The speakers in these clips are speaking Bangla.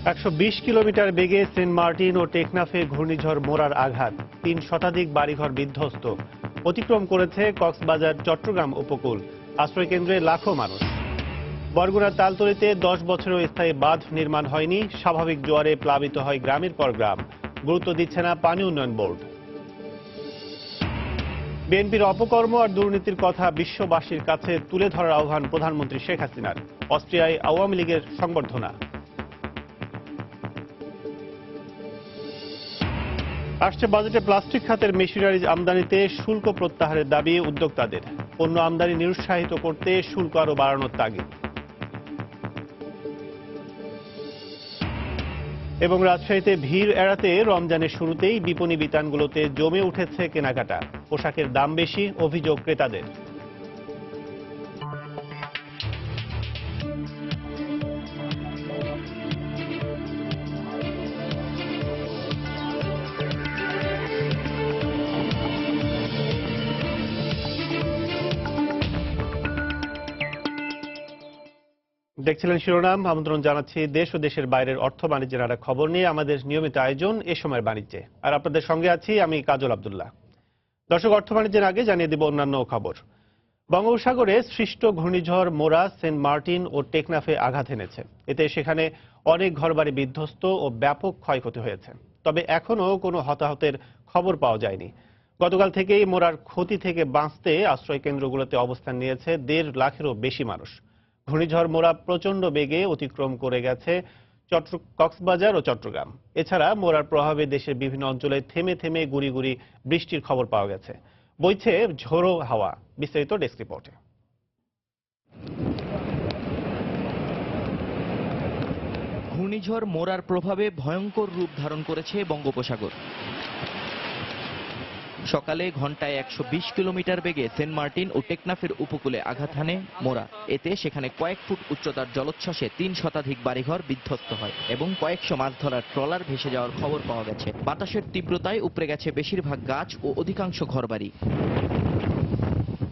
120 কিলোমিটার বেগে সেন্ট মার্টিন ও টেকনাফে ঘূর্ণিঝড় মোরার আঘাত 3 শতাধিক বাড়িঘর বিধ্বস্ত। অতিক্রম করেছে কক্সবাজার চট্টগ্রাম উপকূল। আশ্রয়কেন্দ্রে লাখো মানুষ। বরগুনার তালতলীতে 10 বছরেও স্থায়ী বাঁধ নির্মাণ হয়নি। স্বাভাবিক জোয়ারে প্লাবিত হয় গ্রামের পর গ্রাম। গুরুত্ব দিচ্ছে না পানি উন্নয়ন বোর্ড। বিএনপির অপকর্ম আর দুর্নীতির কথা বিশ্ববাসীর কাছে তুলে ধরার আহ্বান প্রধানমন্ত্রী শেখ হাসিনার। অস্ট্রিয়ায় আওয়ামী লীগের সংবর্ধনা। আসছে বাজেটে প্লাস্টিক খাতের মেশিনারিজ আমদানিতে শুল্ক প্রত্যাহারের দাবি উদ্যোক্তাদের। পণ্য আমদানি নিরুৎসাহিত করতে শুল্ক আরও বাড়ানোর তাগিদ। এবং রাজশাহীতে ভিড় এড়াতে রমজানের শুরুতেই বিপণী বিতানগুলোতে জমে উঠেছে কেনাকাটা। পোশাকের দাম বেশি, অভিযোগ ক্রেতাদের। দেখছিলেন শিরোনাম। আমন্ত্রণ জানাচ্ছি দেশ ও দেশের বাইরের অর্থ বাণিজ্যের একটা খবর নিয়ে আমাদের নিয়মিত আয়োজন এ সময়ের বাণিজ্যে। আর আপনাদের সঙ্গে আছি আমি কাজল আব্দুল্লাহ। দর্শক, অর্থ বাণিজ্যের আগে জানিয়ে দিব অন্যান্য খবর। বঙ্গোপসাগরে সৃষ্ট ঘূর্ণিঝড় মোরা সেন্ট মার্টিন ও টেকনাফে আঘাত এনেছে। এতে সেখানে অনেক ঘরবাড়ি বিধ্বস্ত ও ব্যাপক ক্ষয়ক্ষতি হয়েছে। তবে এখনও কোনো হতাহতের খবর পাওয়া যায়নি। গতকাল থেকেই মোরার ক্ষতি থেকে বাঁচতে আশ্রয়কেন্দ্রগুলোতে অবস্থান নিয়েছে 1.5 লাখেরও বেশি মানুষ। ঘূর্ণিঝড় মোরা প্রচণ্ড বেগে অতিক্রম করে গেছে কক্সবাজার ও চট্টগ্রাম। এছাড়া মোরার প্রভাবে দেশের বিভিন্ন অঞ্চলে থেমে থেমে গুড়ি গুড়ি বৃষ্টির খবর পাওয়া গেছে। বইছে ঝোড়ো হাওয়া। বিস্তারিত ডেস্ক রিপোর্টে। ঘূর্ণিঝড় মোরার প্রভাবে ভয়ঙ্কর রূপ ধারণ করেছে বঙ্গোপসাগর। সকালে ঘন্টায় 120 কিলোমিটার বেগে সেন্ট মার্টিন ও টেকনাফের উপকূলে আঘাত হানে মোরা। এতে সেখানে কয়েক ফুট উচ্চতার জলোচ্ছ্বাসে 3 শতাধিক বাড়িঘর বিধ্বস্ত হয় এবং কয়েকশো মাছ ধরার ট্রলার ভেসে যাওয়ার খবর পাওয়া গেছে। বাতাসের তীব্রতায় উপড়ে গেছে বেশিরভাগ গাছ ও অধিকাংশ ঘরবাড়ি।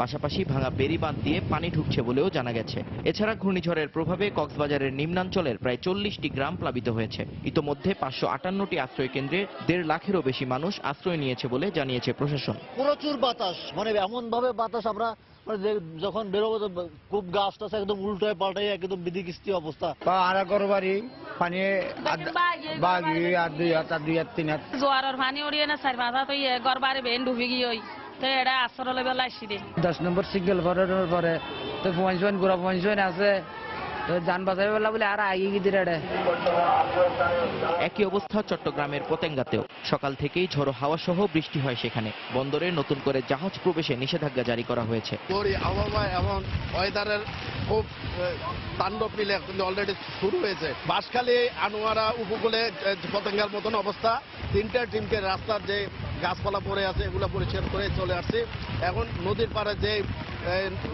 পাশাপাশি ভাঙা বেড়িবাঁধ দিয়ে পানি ঢুকছে বলেও জানা গেছে। এছাড়া ঘূর্ণিঝড়ের প্রভাবে কক্সবাজারের নিম্নাঞ্চলের প্রায় 40টি গ্রাম প্লাবিত হয়েছে। ইতোমধ্যে 558টি আশ্রয় কেন্দ্রে 1.5 লাখেরও বেশি মানুষ আশ্রয় নিয়েছে বলে জানিয়েছে প্রশাসন। প্রচুর বাতাস, এমন ভাবে বাতাস, আমরা যখন বেরোবো খুব গাছ টাছ একদম উল্টোয় পাল্টাই একদম বিধিকিস্তি অবস্থা। আড়া ঘর বাড়ি পানি বাগি আর 2 হাত আর 2 হাত 3 হাত জোয়ারের পানি উড়িয়ে না 4-5 হাত ঘর বাড়ি বেন ডুবে গিয়ে 10 নম্বর সিঙ্গেল ভরানোর পরে তো পঞ্চায়েত গোড়া পঞ্চায়েত আছে তো যান বাঁচাবে বলা বলে আর আগে গিয়ে দিলে। একই অবস্থা চট্টগ্রামের পতেঙ্গাতেও। সকাল থেকেই ঝড়ো হাওয়া সহ বৃষ্টি হয় সেখানে। বন্দরে নতুন করে জাহাজ প্রবেশে নিষেধাজ্ঞা জারি করা হয়েছে। আবহাওয়া এবং ওয়েদারের খুব তাণ্ডব মিলে অলরেডি শুরু হয়েছে। বাঁশখালী আনোয়ারা উপকূলে পতেঙ্গার মতন অবস্থা। 3টা টিমকে রাস্তার যে গাছপালা পড়ে আছে এগুলো পরিষ্কার করে চলে আসছে। এখন নদীর পাড়ে যে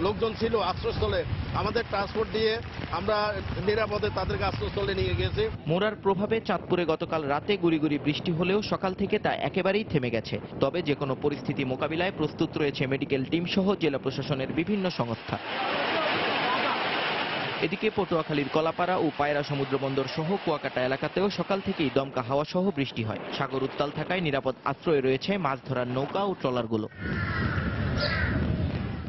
লোকজন ছিল আশ্রয়স্থলে, আমাদের ট্রান্সপোর্ট দিয়ে আমরা নিরাপদে তাদেরকে আশ্রয়স্থলে নিয়ে গেছি। মোরার প্রভাবে চাঁদপুরে গতকাল রাতে গুড়ি গুড়ি বৃষ্টি হলেও সকাল থেকে তা একেবারেই থেমে গেছে। তবে যে কোনো পরিস্থিতি মোকাবিলায় প্রস্তুত রয়েছে মেডিকেল টিম সহ জেলা প্রশাসনের বিভিন্ন সংস্থা। এদিকে পটুয়াখালীর কলাপাড়া ও পায়রা সমুদ্র বন্দর সহ কুয়াকাটা এলাকাতেও সকাল থেকেই দমকা হাওয়া সহ বৃষ্টি হয়। সাগর উত্তাল থাকায় নিরাপদ আশ্রয়ে রয়েছে মাছ ধরার নৌকা ও ট্রলারগুলো।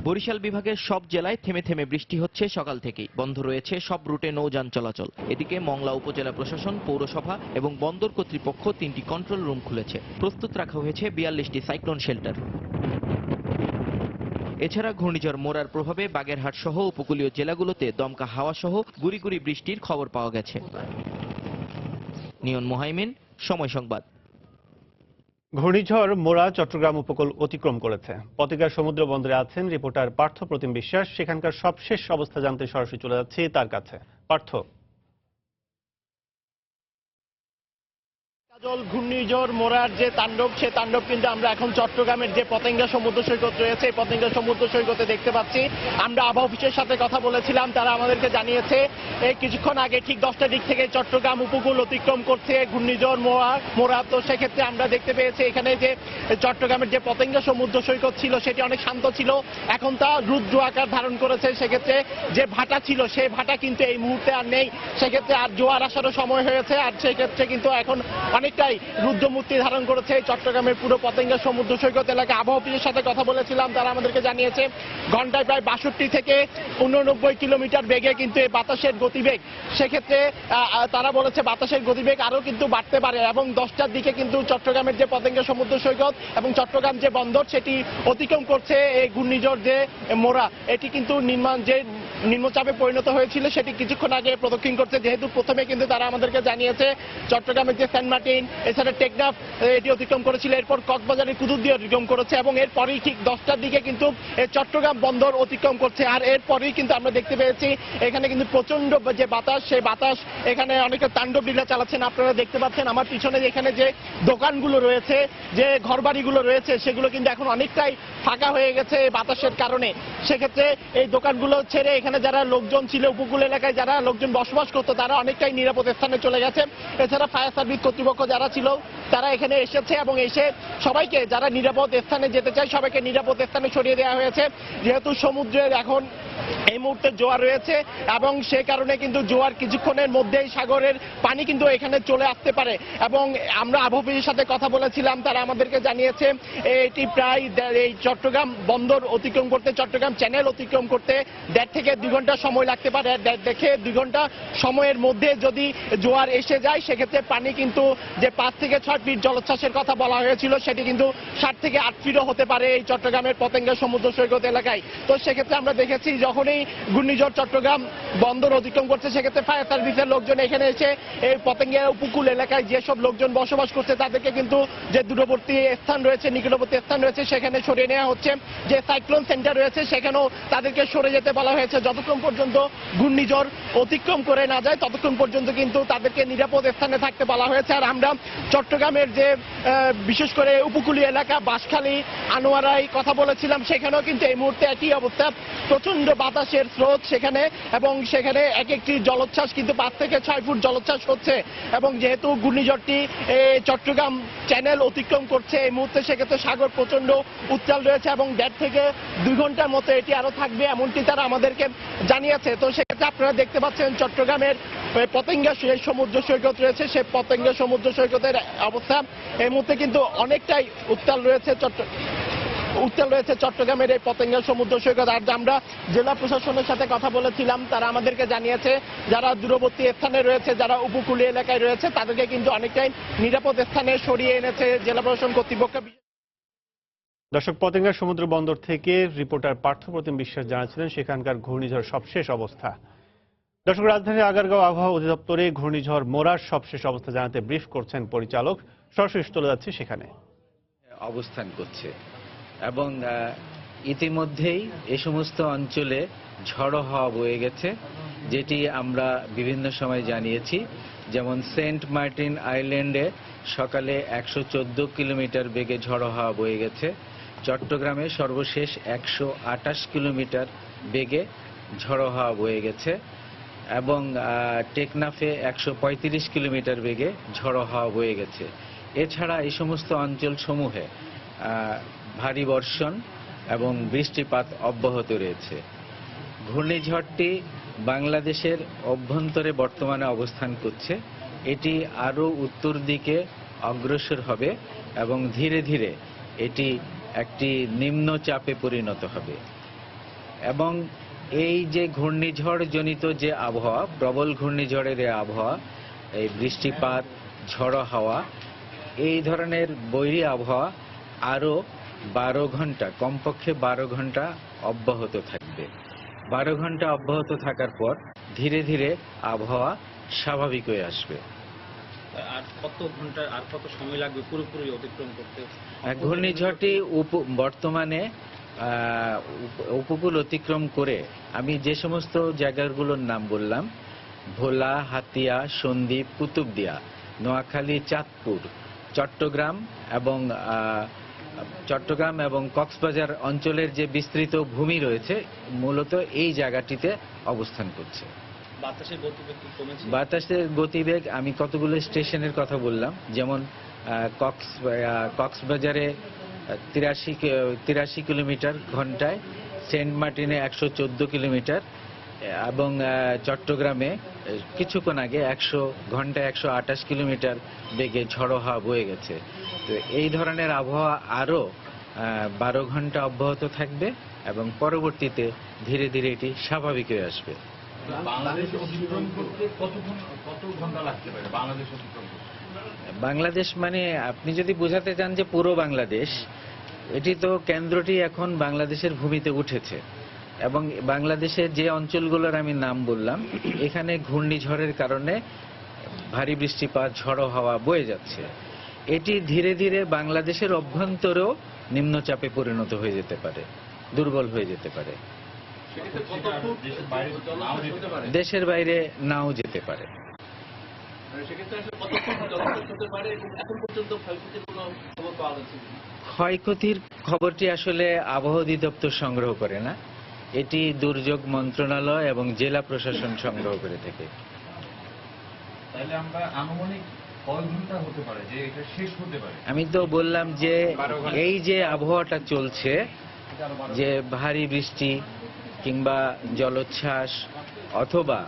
বরিশাল বিভাগের সব জেলায় থেমে থেমে বৃষ্টি হচ্ছে সকাল থেকেই। বন্ধ রয়েছে সব রুটে নৌযান চলাচল। এদিকে মংলা উপজেলা প্রশাসন, পৌরসভা এবং বন্দর কর্তৃপক্ষ 3টি কন্ট্রোল রুম খুলেছে। প্রস্তুত রাখা হয়েছে 42টি সাইক্লোন শেল্টার। এছাড়া ঘূর্ণিঝড় মোরার প্রভাবে বাগেরহাট সহ উপকূলীয় জেলাগুলোতে দমকা হাওয়া সহ গুড়ি গুড়ি বৃষ্টির খবর পাওয়া গেছে। নিয়ন মোহাইমিন, সময় সংবাদ। ঘূর্ণিঝড় মোরা চট্টগ্রাম উপকূল অতিক্রম করেছে। পতেঙ্গার সমুদ্র বন্দরে আছেন রিপোর্টার পার্থ প্রতিম বিশ্বাস। সেখানকার সবশেষ অবস্থা জানতে সরাসরি চলে যাচ্ছি তার কাছে। পার্থ। ঘূর্ণিঝড় মোরার যে তাণ্ডব, সে তাণ্ডব কিন্তু আমরা এখন চট্টগ্রামের যে পতেঙ্গা সমুদ্র সৈকত রয়েছে, এই পতেঙ্গা সমুদ্র সৈকতে দেখতে পাচ্ছি। আমরা আবহাওয়া অফিসের সাথে কথা বলেছিলাম, তারা আমাদেরকে জানিয়েছে এই কিছুক্ষণ আগে ঠিক 10টার দিক থেকে চট্টগ্রাম উপকূল অতিক্রম করছে ঘূর্ণিঝড় মোরা। তো সেক্ষেত্রে আমরা দেখতে পেয়েছি এখানে যে চট্টগ্রামের যে পতেঙ্গা সমুদ্র সৈকত ছিল সেটি অনেক শান্ত ছিল, এখন তা রুদ্র আকার ধারণ করেছে। সেক্ষেত্রে যে ভাটা ছিল সেই ভাটা কিন্তু এই মুহূর্তে আর নেই, সেক্ষেত্রে আর জোয়ার আসারও সময় হয়েছে। আর সেক্ষেত্রে কিন্তু এখন অনেকটাই রুদ্রমূর্তি ধারণ করেছে চট্টগ্রামের পুরো পতেঙ্গা সমুদ্র সৈকত এলাকা। আবহাওয়া অফিসের সাথে কথা বলেছিলাম, তারা আমাদেরকে জানিয়েছে ঘন্টায় প্রায় 62 থেকে 89 কিলোমিটার বেগে কিন্তু এই বাতাসের গতিবেগ। সেক্ষেত্রে তারা বলেছে বাতাসের গতিবেগ আরো কিন্তু বাড়তে পারে এবং 10টার দিকে কিন্তু চট্টগ্রামের যে পতেঙ্গা সমুদ্র সৈকত এবং চট্টগ্রাম যে বন্দর সেটি অতিক্রম করছে এই ঘূর্ণিঝড় যে মোরা। এটি কিন্তু নিম্নচাপে পরিণত হয়েছিল, সেটি কিছুক্ষণ আগে প্রদক্ষিণ করছে। যেহেতু প্রথমে কিন্তু তারা আমাদেরকে জানিয়েছে চট্টগ্রামের যে সেন্ট মার্টিন, এছাড়া টেকনাফ এটি অতিক্রম করেছিল, এরপর কক্সবাজারের কুতুবদিয়া অতিক্রম করেছে এবং এরপরেই ঠিক 10টার দিকে কিন্তু চট্টগ্রাম বন্দর অতিক্রম করছে। আর এরপরেই কিন্তু আমরা দেখতে পেয়েছি এখানে কিন্তু প্রচন্ড যে বাতাস, সেই বাতাস এখানে অনেকে তাণ্ডব লীলা চালাচ্ছেন। আপনারা দেখতে পাচ্ছেন আমার পিছনে এখানে যে দোকানগুলো রয়েছে, যে ঘরবাড়িগুলো রয়েছে, সেগুলো কিন্তু এখন অনেকটাই ফাঁকা হয়ে গেছে এই বাতাসের কারণে। সেক্ষেত্রে এই দোকানগুলো ছেড়ে এখানে যারা লোকজন ছিল, উপকূল এলাকায় যারা লোকজন বসবাস করতো, তারা অনেকটাই নিরাপদ স্থানে চলে গেছে। এছাড়া ফায়ার সার্ভিস কর্তৃপক্ষ যারা ছিল তারা এখানে এসেছে এবং এসে সবাইকে যারা নিরাপদ স্থানে যেতে চায় সবাইকে নিরাপদ স্থানে সরিয়ে দেওয়া হয়েছে। যেহেতু সমুদ্রের এখন এই মুহূর্তে জোয়ার রয়েছে এবং সে কারণে কিন্তু জোয়ার কিছুক্ষণের মধ্যেই সাগরের পানি কিন্তু এখানে চলে আসতে পারে। এবং আমরা আবহাওয়া অফিসের সাথে কথা বলেছিলাম, তারা আমাদেরকে জানিয়েছে এটি প্রায় এই চট্টগ্রাম বন্দর অতিক্রম করতে, চট্টগ্রাম চ্যানেল অতিক্রম করতে 1.5 থেকে 2 ঘন্টা সময় লাগতে পারে। 2 ঘন্টা সময়ের মধ্যে যদি জোয়ার এসে যায় সেক্ষেত্রে পানি কিন্তু যে 5 থেকে 6 ফিট জলোচ্ছ্বাসের কথা বলা হয়েছিল সেটি কিন্তু 7 থেকে 8 ফিটও হতে পারে এই চট্টগ্রামের পতেঙ্গা সমুদ্র সৈকত এলাকায়। তো সেক্ষেত্রে আমরা দেখেছি যখনই ঘূর্ণিঝড় চট্টগ্রাম বন্দর অতিক্রম করছে সেক্ষেত্রে ফায়ার সার্ভিসের লোকজন এখানে এসে এই পতেঙ্গা উপকূল এলাকায় যেসব লোকজন বসবাস করছে তাদেরকে কিন্তু যে দূরবর্তী স্থান রয়েছে, নিকটবর্তী স্থান রয়েছে সেখানে সরিয়ে নেওয়া হচ্ছে। যে সাইক্লোন সেন্টার রয়েছে সেখানেও তাদেরকে সরে যেতে বলা হয়েছে। যতক্ষণ পর্যন্ত ঘূর্ণিঝড় অতিক্রম করে না যায় ততক্ষণ পর্যন্ত কিন্তু তাদেরকে নিরাপদ স্থানে থাকতে বলা হয়েছে। আর আমরা চট্টগ্রামের যে বিশেষ করে উপকূলীয় এলাকা বাঁশখালী, আনোয়ারায় কথা বলেছিলাম, সেখানেও কিন্তু এই মুহূর্তে একই অবস্থা, প্রচন্ড বাতাসের স্রোত সেখানে এবং সেখানে এক একটি জলোচ্ছ্বাস কিন্তু 5 থেকে 6 ফুট জলোচ্ছ্বাস হচ্ছে। এবং যেহেতু ঘূর্ণিঝড়টি চট্টগ্রাম চ্যানেল অতিক্রম করছে এই মুহূর্তে, সেক্ষেত্রে সাগর প্রচন্ড উত্তাল রয়েছে এবং 1.5 থেকে 2 ঘন্টার মতো এটি আরো থাকবে এমনটি তারা আমাদেরকে জানিয়েছে। তো সেক্ষেত্রে আপনারা দেখতে পাচ্ছেন চট্টগ্রামের পতেঙ্গা সমুদ্র সৈকত রয়েছে, সেই পতেঙ্গা সমুদ্র সৈকতের অবস্থা এই মুহূর্তে কিন্তু অনেকটাই উত্তাল রয়েছে চট্টগ্রামের এই পতেঙ্গা সমুদ্র সৈকত। আর আমরা জেলা প্রশাসনের সাথে কথা বলেছিলাম, তারা আমাদেরকে জানিয়েছে যারা দূরবর্তী স্থানে রয়েছে, যারা উপকূলীয় এলাকায় রয়েছে তাদেরকে কিন্তু অনেকটাই নিরাপদ স্থানে সরিয়ে এনেছে জেলা প্রশাসন কর্তৃপক্ষ। দর্শক, পতেঙ্গা সমুদ্র বন্দর থেকে রিপোর্টার পার্থপ্রতিম বিশ্বাস জানাচ্ছিলেন সেখানকার ঘূর্ণিঝড় সবশেষ অবস্থা। দর্শক, রাজধানীর আগারগাঁও আবহাওয়া অধিদপ্তরে ঘূর্ণিঝড় মোরার সবশেষ অবস্থা জানাতে ব্রিফ করছেন পরিচালক। সরাসরি চলে যাচ্ছে সেখানে। অবস্থান করছে এবং ইতিমধ্যেই এ সমস্ত অঞ্চলে ঝড়ো হাওয়া বয়ে গেছে, যেটি আমরা বিভিন্ন সময় জানিয়েছি। যেমন সেন্ট মার্টিন আইল্যান্ডে সকালে 114 কিলোমিটার বেগে ঝড়ো হাওয়া বয়ে গেছে, চট্টগ্রামে সর্বশেষ 128 কিলোমিটার বেগে ঝড়ো হাওয়া বয়ে গেছে এবং টেকনাফে 135 কিলোমিটার বেগে ঝড়ো হাওয়া বয়ে গেছে। এছাড়া এই সমস্ত অঞ্চল সমূহে ভারী বর্ষণ এবং বৃষ্টিপাত অব্যাহত রয়েছে। ঘূর্ণিঝড়টি বাংলাদেশের অভ্যন্তরে বর্তমানে অবস্থান করছে। এটি আরও উত্তর দিকে অগ্রসর হবে এবং ধীরে ধীরে এটি একটি নিম্নচাপে পরিণত হবে। এবং এই যে ঘূর্ণিঝড় জনিত যে আবহাওয়া, প্রবল ঘূর্ণিঝড়ের এই আবহাওয়া, এই বৃষ্টিপাত, ঝড়ো হাওয়া, এই ধরনের বৈরী আবহাওয়া আরও 12 ঘন্টা, কমপক্ষে 12 ঘন্টা অব্যাহত থাকবে। 12 ঘন্টা অব্যাহত থাকার পর ধীরে ধীরে আবহাওয়া স্বাভাবিক হয়ে আসবে। আর কত সময় লাগবে পুরোপুরি অতিক্রম করতে? ঘূর্ণিঝড়টি বর্তমানে উপকূল অতিক্রম করে, আমি যে সমস্ত জায়গাগুলোর নাম বললাম, ভোলা, হাতিয়া, সন্দ্বীপ, কুতুবদিয়া, নোয়াখালী, চাঁদপুর, চট্টগ্রাম এবং কক্সবাজার অঞ্চলের যে বিস্তৃত ভূমি রয়েছে মূলত এই জায়গাটিতে অবস্থান করছে। বাতাসের গতিবেগ কি কমেছে? বাতাসের গতিবেগ আমি কতগুলো স্টেশনের কথা বললাম, যেমন কক্সবাজারে 83 কিলোমিটার ঘন্টায়, সেন্ট মার্টিনে 114 কিলোমিটার এবং চট্টগ্রামে কিছুক্ষণ আগে ঘন্টায় 128 কিলোমিটার বেগে ঝড়ো হাওয়া বয়ে গেছে। তো এই ধরনের আবহাওয়া আরো 12 ঘন্টা অব্যাহত থাকবে এবং পরবর্তীতে ধীরে ধীরে এটি স্বাভাবিক হয়ে আসবে। বাংলাদেশ মানে আপনি যদি বোঝাতে চান যে পুরো বাংলাদেশ, এটি তো কেন্দ্রটি এখন বাংলাদেশের ভূমিতে উঠেছে এবং বাংলাদেশের যে অঞ্চলগুলোর আমি নাম বললাম এখানে ঘূর্ণিঝড়ের কারণে ভারী বৃষ্টিপাত, ঝড়ো হাওয়া বয়ে যাচ্ছে। এটি ধীরে ধীরে বাংলাদেশের অভ্যন্তরেও নিম্নচাপে পরিণত হয়ে যেতে পারে, দুর্বল হয়ে যেতে পারে, দেশের বাইরে নাও যেতে পারে। ক্ষয়ক্ষতির খবরটি আসলে আবহাওয়া অধিদপ্তর সংগ্রহ করে না, এটি দুর্যোগ মন্ত্রণালয় এবং জেলা প্রশাসন সংগ্রহ করে থাকে। তাহলে আমরা আনুমানিক কয় ঘন্টা হতে পারে যে এটা শেষ হতে পারে? আমি তো বললাম যে এই যে আবহাওয়াটা চলছে, যে ভারী বৃষ্টি কিংবা জলোচ্ছ্বাস অথবা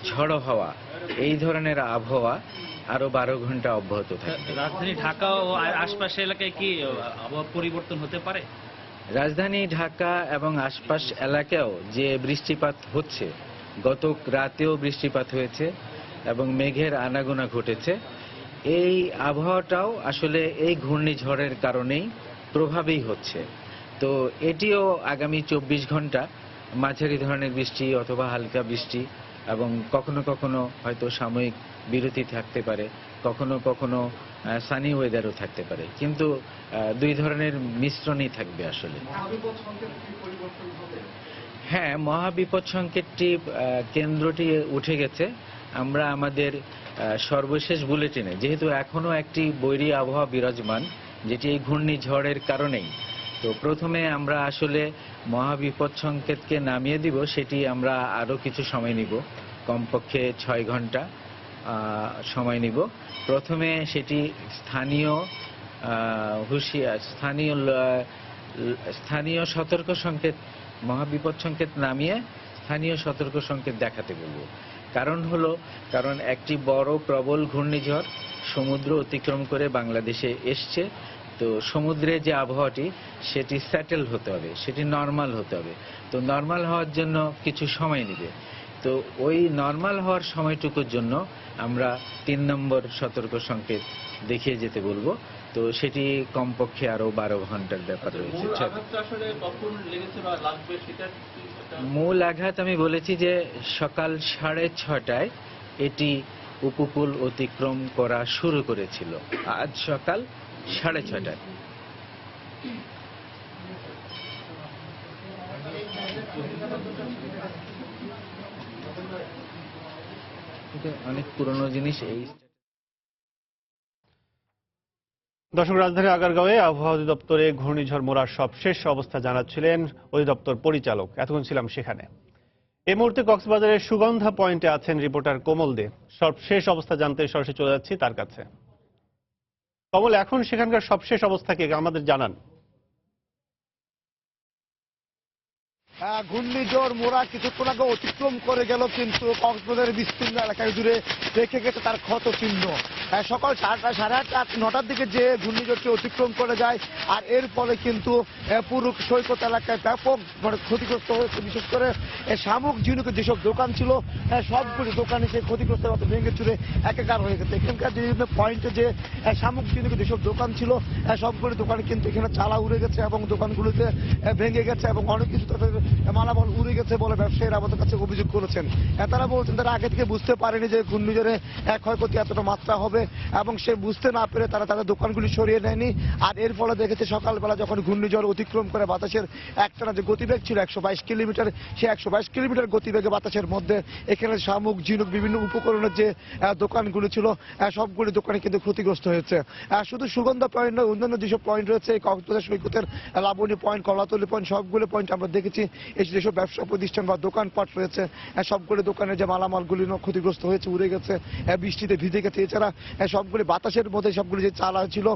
ঝড়ো হাওয়া, এই ধরনের আবহাওয়া আরো 12 ঘন্টা অব্যাহত থাকবে। রাজধানী ঢাকা ও আশপাশের এলাকায় কি আবহাওয়া পরিবর্তন হতে পারে? রাজধানী ঢাকা এবং আশপাশ এলাকায়ও যে বৃষ্টিপাত হচ্ছে, গত রাতেও বৃষ্টিপাত হয়েছে এবং মেঘের আনাগোনা ঘটেছে, এই আবহাওয়াটাও আসলে এই ঘূর্ণিঝড়ের কারণেই প্রভাবেই হচ্ছে। তো এটিও আগামী 24 ঘন্টা মাঝারি ধরনের বৃষ্টি অথবা হালকা বৃষ্টি এবং কখনো কখনো হয়তো সাময়িক বিরতি থাকতে পারে, কখনো কখনো সানি ওয়েদারও থাকতে পারে, কিন্তু দুই ধরনের মিশ্রণই থাকবে আসলে। হ্যাঁ, মহাবিপদ সংকেতটি কেন্দ্রটি উঠে গেছে। আমরা আমাদের সর্বশেষ বুলেটিনে, যেহেতু এখনো একটি বৈরী আবহাওয়া বিরাজমান যেটি এই ঘূর্ণিঝড়ের কারণেই, তো প্রথমে আমরা আসলে মহাবিপদ সংকেতকে নামিয়ে দিব, সেটি আমরা আরো কিছু সময় নিব, কমপক্ষে 6 ঘন্টা সময় নিব। প্রথমে সেটি স্থানীয় সতর্ক সংকেত, মহাবিপদ সংকেত নামিয়ে স্থানীয় সতর্ক সংকেত দেখাতে বলবো। কারণ একটি বড় প্রবল ঘূর্ণিঝড় সমুদ্র অতিক্রম করে বাংলাদেশে এসছে। তো সমুদ্রে যে আবহাওয়াটি সেটি সেটেল হতে হবে, সেটি নরমাল হতে হবে। তো নরমাল হওয়ার জন্য কিছু সময় নেবে। তো ওই নরমাল হওয়ার সময়টুকুর জন্য আমরা 3 নম্বর সতর্ক সংকেত দেখিয়ে যেতে বলবো। তো সেটি কমপক্ষে আরো 12 ঘন্টার ব্যাপার রয়েছে। মূল আঘাত আমি বলেছি যে সকাল 6:30টায় এটি উপকূল অতিক্রম করা শুরু করেছিল, আজ সকাল 6:30টায়। অনেক পুরনো জিনিস। এই দর্শক, রাজধানী আগারগাঁওয়ে আবহাওয়া অধিদপ্তরে ঘূর্ণিঝড় মোরার সবশেষ অবস্থা জানাচ্ছিলেন অধিদপ্তর পরিচালক। এতক্ষণ ছিলাম সেখানে। এই মুহূর্তে কক্সবাজারের সুগন্ধা পয়েন্টে আছেন রিপোর্টার কোমল দে। সবশেষ অবস্থা জানতে সরাসরি চলে যাচ্ছি তার কাছে। কমল, এখন সেখানকার সবশেষ অবস্থা কি আমাদের জানান? ঘূর্ণিঝড় মোরা কিছুক্ষণ আগে অতিক্রম করে গেল, কিন্তু কক্সবাজারের বিস্তীর্ণ এলাকায় জুড়ে রেখে গেছে তার ক্ষত চিহ্ন। সকাল 8:30-9টার দিকে যে ঘূর্ণিঝড়টি অতিক্রম করে যায়, আর এর ফলে কিন্তু পুরো সৈকত এলাকায় ব্যাপক ক্ষতিগ্রস্ত হয়েছে। বিশেষ করে শামুক ঝিনুকের যেসব দোকান ছিল সবগুলি দোকানে সেই ক্ষতিগ্রস্ত ভেঙে চুরে একাকার হয়ে গেছে। এখানকার বিভিন্ন পয়েন্টে যে শামুক ঝিনুকের যেসব দোকান ছিল সবগুলি দোকানে কিন্তু এখানে চালা উড়ে গেছে এবং দোকানগুলোতে ভেঙে গেছে এবং অনেক কিছু মালামাল উড়ে গেছে বলে ব্যবসায়ীরা আমাদের কাছে অভিযোগ করেছেন। তারা বলছেন তারা আগে থেকে বুঝতে পারেনি যে ঘূর্ণিঝড়ে ক্ষয়ক্ষতি এতটা মাত্রা হবে, এবং সে বুঝতে না পেরে তারা তাদের দোকানগুলি সরিয়ে নেয়নি। আর এর ফলে দেখেছে সকালবেলা যখন ঘূর্ণিঝড় অতিক্রম করে বাতাসের একটানা যে গতিবেগ ছিল 122 কিলোমিটার, সেই 122 কিলোমিটার গতিবেগে বাতাসের মধ্যে এখানে শামুক, ঝিনুক, বিভিন্ন উপকরণের যে দোকানগুলি ছিল সবগুলি দোকানে কিন্তু ক্ষতিগ্রস্ত হয়েছে। শুধু সুগন্ধা পয়েন্ট নয়, অন্যান্য যেসব পয়েন্ট রয়েছে কক্সবাজার সৈকতের লাবণী পয়েন্ট, কলাতলি পয়েন্ট, সবগুলো পয়েন্ট আমরা দেখেছি এই যেসব ব্যবসা প্রতিষ্ঠান বা দোকানপাট রয়েছে সবগুলো দোকানের যে মালামালগুলি ক্ষতিগ্রস্ত হয়েছে, উড়ে গেছে, বৃষ্টিতে ভিজে গেছে। এছাড়া সবগুলি বাতাসের মধ্যে সবগুলি যে চালা ছিল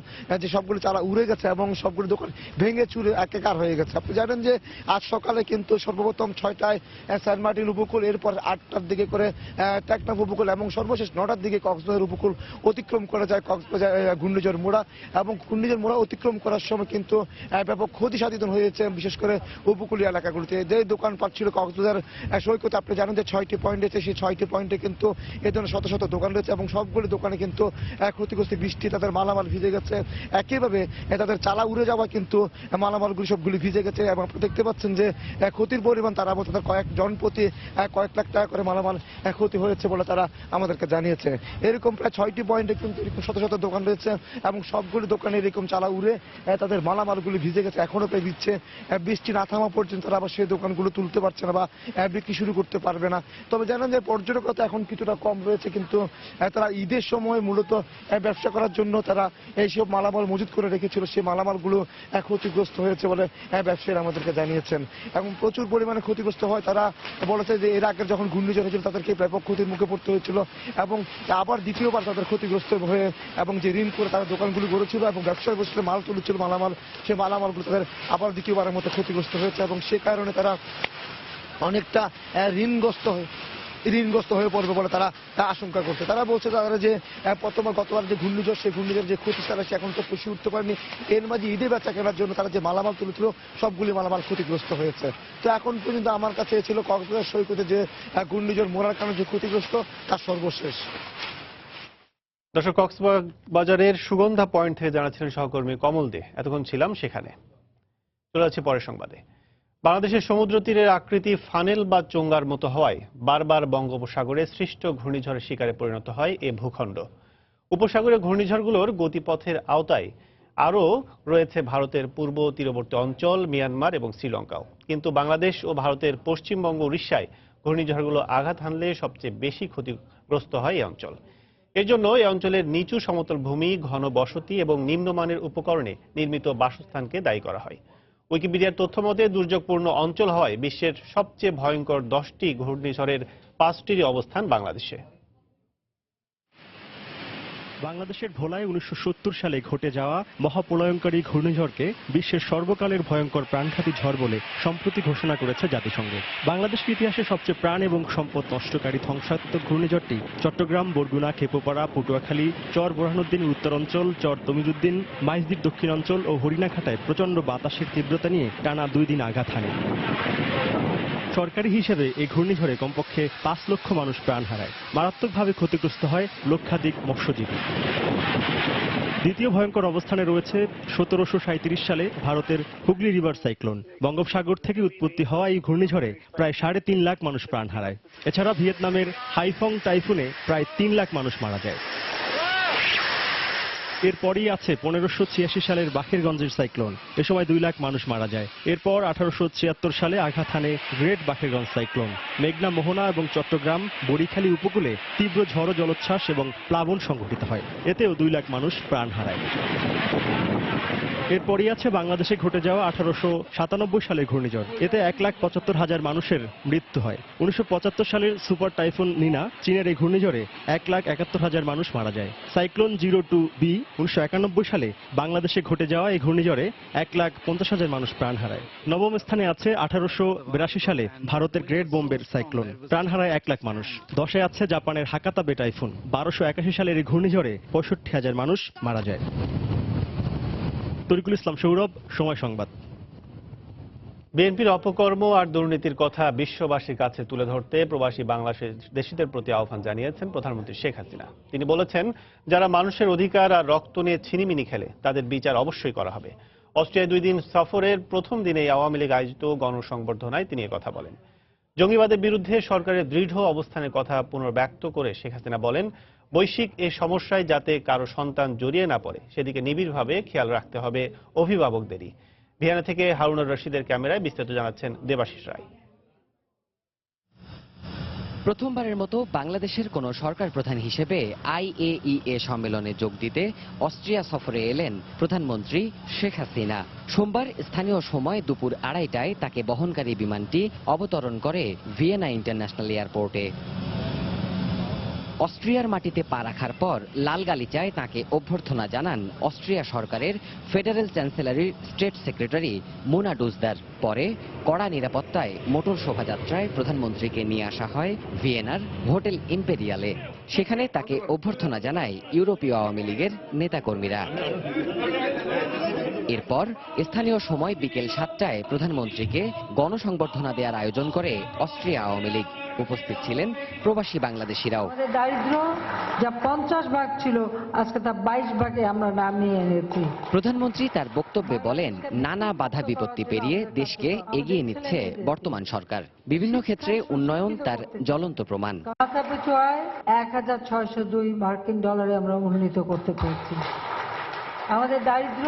যে সবগুলি চালা উড়ে গেছে এবং সবগুলি দোকান ভেঙে চুরে একাকার হয়ে গেছে। আপনি জানেন যে আজ সকালে কিন্তু সর্বপ্রথম 6টায় সেন্ট মার্টিন উপকূল, এরপর 8টার দিকে করে টেকনাফ উপকূল এবং সর্বশেষ 9টার দিকে কক্সবাজার উপকূল অতিক্রম করা যায় কক্সবাজার ঘূর্ণিঝড় মোড়া। এবং ঘূর্ণিঝড় মোড়া অতিক্রম করার সময় কিন্তু ব্যাপক ক্ষতি সাধিত হয়েছে, বিশেষ করে উপকূলীয় এলাকাগুলিতে। যে দোকানপাট ছিল কক্সবাজার সৈকতে, আপনি জানেন যে 6টি পয়েন্ট রয়েছে, সেই 6টি পয়েন্টে কিন্তু এ ধরনের শত শত দোকান রয়েছে এবং সবগুলি দোকানে কিন্তু ক্ষতিগ্রস্ত, বৃষ্টি তাদের মালামাল ভিজে গেছে। একইভাবে তাদের চালা উড়ে যাওয়া কিন্তু মালামালগুলি সবগুলি ভিজে গেছে এবং আপনি দেখতে পাচ্ছেন যে ক্ষতির পরিমাণ তারা বলতে তাদের কয়েক জন প্রতি কয়েক লাখ টাকা করে মালামাল ক্ষতি হয়েছে বলে তারা আমাদেরকে জানিয়েছে। এরকম প্রায় 6টি পয়েন্টে কিন্তু এরকম শত শত দোকান রয়েছে এবং সবগুলি দোকানে এরকম চালা উড়ে তাদের মালামালগুলি ভিজে গেছে, এখনো প্রায় ভিজছে। বৃষ্টি না থামা পর্যন্ত তারা আবার সেই দোকানগুলো তুলতে পারছে না বা বিক্রি শুরু করতে পারবে না। তবে জানেন যে পর্যটকতা এখন কিছুটা কম রয়েছে, কিন্তু তারা ঈদের সময় মূলত ব্যবসা করার জন্য তারা এইসব মালামাল মজুত করে রেখেছিল, সেই মালামালগুলো ক্ষতিগ্রস্ত হয়েছে বলে ব্যবসায়ীরা আমাদেরকে জানিয়েছেন। এবং প্রচুর পরিমাণে ক্ষতিগ্রস্ত হয়। তারা বলেছে যে এর আগে যখন ঘূর্ণিঝড় হয়েছিল তাদেরকে ব্যাপক ক্ষতির মুখে পড়তে হয়েছিল এবং আবার দ্বিতীয়বার তাদের ক্ষতিগ্রস্ত হয়ে এবং যে ঋণ করে তারা দোকানগুলি গড়েছিল এবং ব্যবসায় বসে মাল তুলেছিল মালামাল, সেই মালামালগুলো তাদের আবার দ্বিতীয়বারের মতো ক্ষতিগ্রস্ত হয়েছে এবং সে কারণে তারা অনেকটা ঋণগ্রস্ত হয়ে পড়বে বলে তারা আশঙ্কা করছে। তারা বলছে তারা যে গতবার যে ঘূর্ণিঝড়, সেই ঘূর্ণিঝড় যে ক্ষতি তারা সে এখন তো খুশি উঠতে পারেনি। এর মাঝে ঈদে বেচা কেনার জন্য তারা যে মালামাল তুলেছিল সবগুলি মালামাল ক্ষতিগ্রস্ত হয়েছে। তো এখন পর্যন্ত আমার কাছে ছিল কক্সবাজার সৈকতে যে ঘূর্ণিঝড় মোড়ার কারণে যে ক্ষতিগ্রস্ত তার সর্বশেষ। দর্শক, কক্সবাজারের সুগন্ধা পয়েন্ট থেকে জানাচ্ছিলেন সহকর্মী কমল দে। এতক্ষণ ছিলাম সেখানে। চলে যাচ্ছে পরের সংবাদে। বাংলাদেশের সমুদ্র তীরের আকৃতি ফানেল বা চোঙ্গার মতো হওয়ায় বারবার বঙ্গোপসাগরে সৃষ্ট ঘূর্ণিঝড়ের শিকারে পরিণত হয় এ ভূখণ্ড। উপসাগরীয় ঘূর্ণিঝড়গুলোর গতিপথের আওতায় আরও রয়েছে ভারতের পূর্ব তীরবর্তী অঞ্চল, মিয়ানমার এবং শ্রীলঙ্কাও। কিন্তু বাংলাদেশ ও ভারতের পশ্চিমবঙ্গ, উড়িষ্যায় ঘূর্ণিঝড়গুলো আঘাত হানলে সবচেয়ে বেশি ক্ষতিগ্রস্ত হয় এই অঞ্চল। এর জন্য এই অঞ্চলের নিচু সমতল ভূমি, ঘন বসতি এবং নিম্নমানের উপকরণে নির্মিত বাসস্থানকে দায়ী করা হয়। উইকিপিডিয়ার তথ্য মতে দুর্যোগপূর্ণ অঞ্চল হওয়ায় বিশ্বের সবচেয়ে ভয়ঙ্কর 10টি ঘূর্ণিঝড়ের 5টিরই অবস্থান বাংলাদেশে। বাংলাদেশের ভোলায় 1970 সালে ঘটে যাওয়া মহাপ্রলয়ঙ্কারী ঘূর্ণিঝড়কে বিশ্বের সর্বকালের ভয়ঙ্কর প্রাণঘাতী ঝড় বলে সম্প্রতি ঘোষণা করেছে জাতিসংঘ। বাংলাদেশের ইতিহাসে সবচেয়ে প্রাণ এবং সম্পদ নষ্টকারী ধ্বংসাত্মক ঘূর্ণিঝড়টি চট্টগ্রাম, বরগুনা, খেপুপাড়া, পটুয়াখালী, চর বোরহানুদ্দিনের উত্তরাঞ্চল, চর তমিজুদ্দিন, মাইজদীর দক্ষিণাঞ্চল ও হরিণাঘাটায় প্রচণ্ড বাতাসের তীব্রতা নিয়ে টানা 2 দিন আঘাত হানে। সরকারি হিসেবে এই ঘূর্ণিঝড়ে কমপক্ষে 5 লক্ষ মানুষ প্রাণ হারায়। মারাত্মকভাবে ক্ষতিগ্রস্ত হয় লক্ষাধিক মৎস্যজীবী। দ্বিতীয় ভয়ঙ্কর অবস্থানে রয়েছে 1737 সালে ভারতের হুগলি রিভার সাইক্লোন। বঙ্গোপসাগর থেকে উৎপত্তি হওয়া এই ঘূর্ণিঝড়ে প্রায় 3.5 লাখ মানুষ প্রাণ হারায়। এছাড়া ভিয়েতনামের হাইফং টাইফুনে প্রায় 3 লাখ মানুষ মারা যায়। এরপরই আছে 1586 সালের বাকেরগঞ্জের সাইক্লোন। এ সময় 2 লাখ মানুষ মারা যায়। এরপর 1876 সালে আঘাত হানে গ্রেট বাকেরগঞ্জ সাইক্লোন। মেঘনা, মোহনা এবং চট্টগ্রাম, বরিখালী উপকূলে তীব্র ঝড়, জলোচ্ছ্বাস এবং প্লাবন সংঘটিত হয়। এতেও 2 লাখ মানুষ প্রাণ হারায়। এরপরই আছে বাংলাদেশে ঘটে যাওয়া 1897 সালের ঘূর্ণিঝড়। এতে 1,75,000 মানুষের মৃত্যু হয়। 1975 সালের সুপার টাইফুন নিনা চীনের এই ঘূর্ণিঝড়ে 1,71,000 মানুষ মারা যায়। সাইক্লোন 02B 1991 সালে বাংলাদেশে ঘটে যাওয়া এই ঘূর্ণিঝড়ে 1,50,000 মানুষ প্রাণ হারায়। নবম স্থানে আছে 1882 সালে ভারতের গ্রেট বোম্বের সাইক্লোন, প্রাণ হারায় 1 লাখ মানুষ। 10এ আছে জাপানের হাকাতাবে টাইফুন। 1281 সালের এই ঘূর্ণিঝড়ে 65,000 মানুষ মারা যায়। তরিকুল ইসলাম সৌরভ, সময় সংবাদ। বিএনপির অপকর্ম আর দুর্নীতির কথা বিশ্ববাসীর কাছে তুলে ধরতে প্রবাসী বাংলাদেশিদের প্রতি আহ্বান জানিয়েছেন প্রধানমন্ত্রী শেখ হাসিনা। তিনি বলেছেন, যারা মানুষের অধিকার আর রক্ত নিয়ে ছিনিমিনি খেলে তাদের বিচার অবশ্যই করা হবে। অস্ট্রিয়ায় 2 দিন সফরের প্রথম দিনেই আওয়ামী লীগ আয়োজিত গণসংবর্ধনায় তিনি কথা বলেন। জঙ্গিবাদের বিরুদ্ধে সরকারের দৃঢ় অবস্থানের কথা পুনর্ব্যক্ত করে শেখ হাসিনা বলেন, বৈশ্বিক এ সমস্যায় যাতে কারো সন্তান জড়িয়ে না পড়ে সেদিকে নিবিড়ভাবে খেয়াল রাখতে হবে অভিভাবকদেরই। ভিয়েনা থেকে হারুনুর রশিদের ক্যামেরায় বিস্তারিত জানাচ্ছেন দেবাশিস রায়। প্রথমবারের মতো বাংলাদেশের কোনো সরকার প্রধান হিসেবে IAEA সম্মেলনে যোগ দিতে অস্ট্রিয়া সফরে এলেন প্রধানমন্ত্রী শেখ হাসিনা। সোমবার স্থানীয় সময় দুপুর 2:30টায় তাকে বহনকারী বিমানটি অবতরণ করে ভিয়েনা ইন্টারন্যাশনাল এয়ারপোর্টে। অস্ট্রিয়ার মাটিতে পা রাখার পর লাল গালিচায় তাকে অভ্যর্থনা জানান অস্ট্রিয়া সরকারের ফেডারেল চ্যান্সেলরির স্টেট সেক্রেটারি মুনা ডুজদার। পরে কড়া নিরাপত্তায় মোটর শোভাযাত্রায় প্রধানমন্ত্রীকে নিয়ে আসা হয় ভিয়েনার হোটেল ইম্পেরিয়ালে। সেখানে তাকে অভ্যর্থনা জানায় ইউরোপীয় আওয়ামী লীগের নেতাকর্মীরা। এরপর স্থানীয় সময় বিকেল 7টায় প্রধানমন্ত্রীকে গণসংবর্ধনা দেওয়ার আয়োজন করে অস্ট্রিয়া আওয়ামী লীগ। উপস্থিত ছিলেন প্রবাসী বাংলাদেশিরাও। দারিদ্র যা 50 ভাগ ছিল আজকে তা 22 ভাগে আমরা নামিয়ে এনেছি। প্রধানমন্ত্রী তার বক্তব্যে বলেন, নানা বাধা বিপত্তি পেরিয়ে দেশকে এগিয়ে নিচ্ছে বর্তমান সরকার। বিভিন্ন ক্ষেত্রে উন্নয়ন তার জ্বলন্ত প্রমাণ। মাথা পিছু আয় 1602 মার্কিন ডলারে আমরা উন্নীত করতে পেরেছি। আমাদের দারিদ্র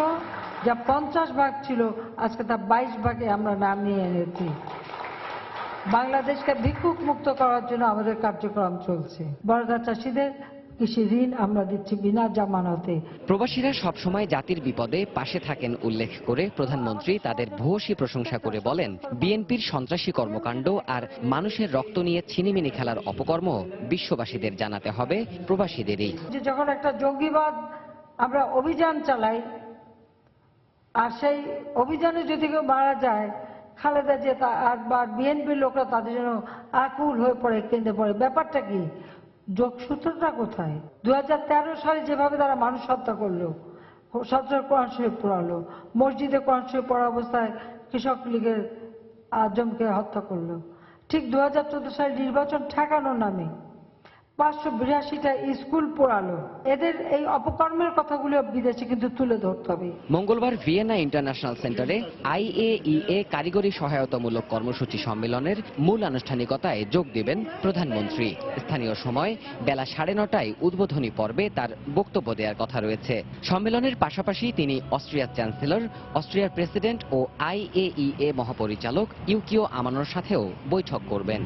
যা 50 ভাগ ছিল আজকে তা 22 ভাগে আমরা নামিয়ে এনেছি। বাংলাদেশকে ভিক্ষুক মুক্ত করার জন্য আমাদের কার্যক্রম চলছে। বড়দা চাষীদের কৃষি ঋণ আমরা দিচ্ছি বিনা জামানতে। প্রবাসীরা সবসময় জাতির বিপদে পাশে থাকেন উল্লেখ করে প্রধানমন্ত্রী তাদের ভূয়সী প্রশংসা করে বলেন, বিএনপির সন্ত্রাসী কর্মকাণ্ড আর মানুষের রক্ত নিয়ে ছিনিমিনি খেলার অপকর্ম বিশ্ববাসীদের জানাতে হবে প্রবাসীদেরই। যখন একটা জঙ্গিবাদ আমরা অভিযান চালাই আর সেই অভিযানে যদি কেউ মারা যায়, খালেদা যে আর বিএনপির লোকরা তাদের জন্য আকুল হয়ে পড়ে, কেঁদে পড়ে। ব্যাপারটা কি? যোগসূত্রটা কোথায়? 2013 সালে যেভাবে তারা মানুষ হত্যা করলো, সদরের কোরআন শরীফ পড়ালো, মসজিদে কোরআন শরীফ পড়া অবস্থায় কৃষক লীগের আজমকে হত্যা করলো, ঠিক 2014 সালে নির্বাচন ঠেকানোর নামে 582টা স্কুল পোড়ালো। এদের এই অপকর্মের কথাগুলো বিদেশে কিন্তু তুলে ধরতে হবে। মঙ্গলবার ভিয়েনা ইন্টারন্যাশনাল সেন্টারে IAEA কারিগরি সহায়তামূলক কর্মসূচি সম্মেলনের মূল আনুষ্ঠানিকতায় যোগ দেবেন প্রধানমন্ত্রী। স্থানীয় সময় বেলা 9:30টায় উদ্বোধনী পর্বে তার বক্তব্য দেওয়ার কথা রয়েছে। সম্মেলনের পাশাপাশি তিনি অস্ট্রিয়ার চ্যান্সেলর, অস্ট্রিয়ার প্রেসিডেন্ট ও IAEA মহাপরিচালক ইউকিও আমানোর সাথেও বৈঠক করবেন।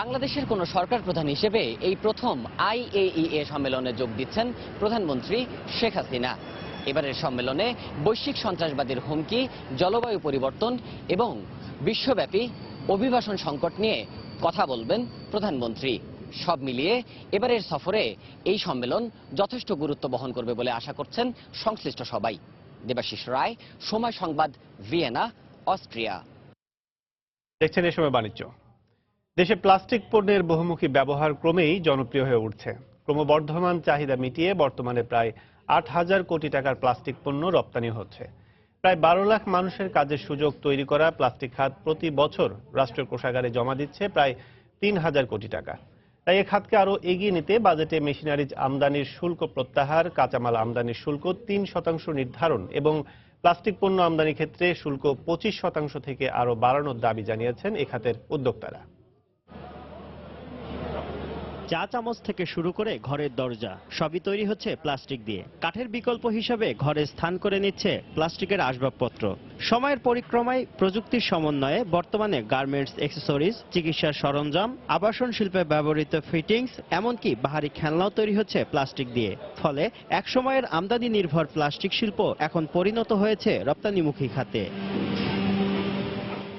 বাংলাদেশের কোনো সরকার প্রধান হিসেবে এই প্রথম IAEA সম্মেলনে যোগ দিচ্ছেন প্রধানমন্ত্রী শেখ হাসিনা। এবারের সম্মেলনে বৈশ্বিক সন্ত্রাসবাদের হুমকি, জলবায়ু পরিবর্তন এবং বিশ্বব্যাপী অভিবাসন সংকট নিয়ে কথা বলবেন প্রধানমন্ত্রী। সব মিলিয়ে এবারের সফরে এই সম্মেলন যথেষ্ট গুরুত্ব বহন করবে বলে আশা করছেন সংশ্লিষ্ট সবাই। দেবাশিস রায়, সময় সংবাদ, ভিয়েনা, অস্ট্রিয়া। দেখছেন এই সময় বাণিজ্য। দেশে প্লাস্টিক পণ্যের বহুমুখী ব্যবহার ক্রমেই জনপ্রিয় হয়ে উঠছে। ক্রমবর্ধমান চাহিদা মিটিয়ে বর্তমানে প্রায় 8,000 কোটি টাকার প্লাস্টিক পণ্য রপ্তানি হচ্ছে। প্রায় 12 লাখ মানুষের কাজের সুযোগ তৈরি করা প্লাস্টিক খাত প্রতি বছর রাষ্ট্রীয় কোষাগারে জমা দিচ্ছে প্রায় 3,000 কোটি টাকা। তাই এ খাতকে আরও এগিয়ে নিতে বাজেটে মেশিনারিজ আমদানির শুল্ক প্রত্যাহার, কাঁচামাল আমদানির শুল্ক 3% নির্ধারণ এবং প্লাস্টিক পণ্য আমদানির ক্ষেত্রে শুল্ক 25% থেকে আরও বাড়ানোর দাবি জানিয়েছেন এ খাতের উদ্যোক্তারা। চা চামচ থেকে শুরু করে ঘরের দরজা সবই তৈরি হচ্ছে প্লাস্টিক দিয়ে। কাঠের বিকল্প হিসেবে ঘরে স্থান করে নিচ্ছে প্লাস্টিকের আসবাবপত্র। সময়ের পরিক্রমায় প্রযুক্তির সমন্বয়ে বর্তমানে গার্মেন্টস, অ্যাক্সেসরিজ, চিকিৎসার সরঞ্জাম, আবাসন শিল্পে ব্যবহৃত ফিটিংস, এমনকি বাহারি খেলনাও তৈরি হচ্ছে প্লাস্টিক দিয়ে। ফলে একসময়ের আমদানি নির্ভর প্লাস্টিক শিল্প এখন পরিণত হয়েছে রপ্তানিমুখী খাতে।